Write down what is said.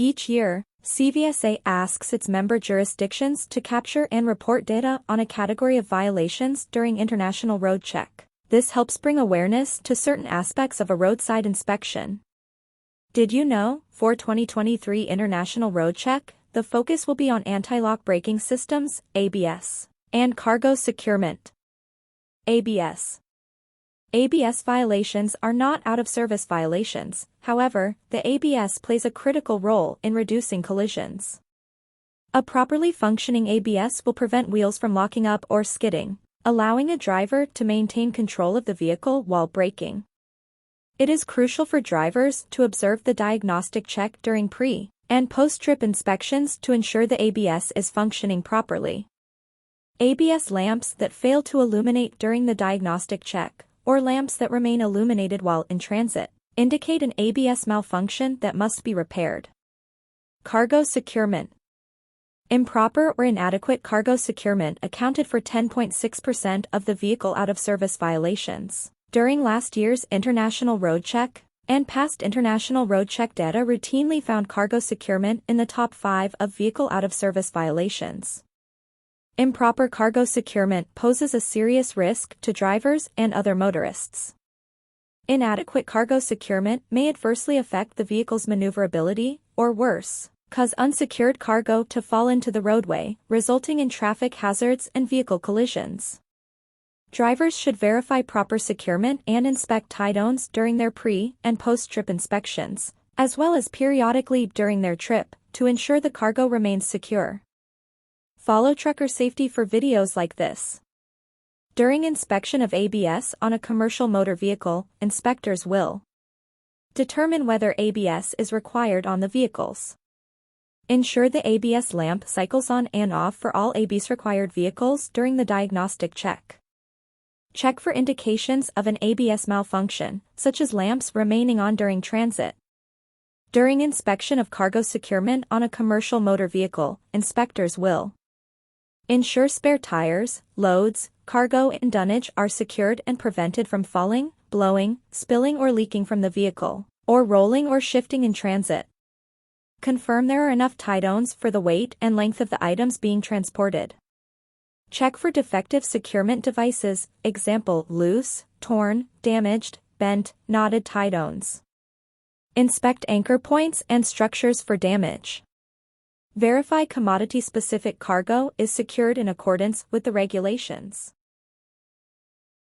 Each year, CVSA asks its member jurisdictions to capture and report data on a category of violations during International Roadcheck. This helps bring awareness to certain aspects of a roadside inspection. Did you know, for 2023 International Roadcheck, the focus will be on anti-lock braking systems, ABS, and cargo securement, ABS. ABS violations are not out-of-service violations, however, the ABS plays a critical role in reducing collisions. A properly functioning ABS will prevent wheels from locking up or skidding, allowing a driver to maintain control of the vehicle while braking. It is crucial for drivers to observe the diagnostic check during pre- and post-trip inspections to ensure the ABS is functioning properly. ABS lamps that fail to illuminate during the diagnostic check, or lamps that remain illuminated while in transit, indicate an ABS malfunction that must be repaired. Cargo securement. Improper or inadequate cargo securement accounted for 10.6% of the vehicle out-of-service violations during last year's International Roadcheck, and past International Roadcheck data routinely found cargo securement in the top 5 of vehicle out-of-service violations. Improper cargo securement poses a serious risk to drivers and other motorists. Inadequate cargo securement may adversely affect the vehicle's maneuverability, or worse, cause unsecured cargo to fall into the roadway, resulting in traffic hazards and vehicle collisions. Drivers should verify proper securement and inspect tie-downs during their pre- and post-trip inspections, as well as periodically during their trip, to ensure the cargo remains secure. Follow trucker safety for videos like this. During inspection of ABS on a commercial motor vehicle, inspectors will determine whether ABS is required on the vehicles. Ensure the ABS lamp cycles on and off for all ABS-required vehicles during the diagnostic check. Check for indications of an ABS malfunction, such as lamps remaining on during transit. During inspection of cargo securement on a commercial motor vehicle, inspectors will ensure spare tires, loads, cargo and dunnage are secured and prevented from falling, blowing, spilling or leaking from the vehicle, or rolling or shifting in transit. Confirm there are enough tie-downs for the weight and length of the items being transported. Check for defective securement devices, example, loose, torn, damaged, bent, knotted tie-downs. Inspect anchor points and structures for damage. Verify commodity-specific cargo is secured in accordance with the regulations.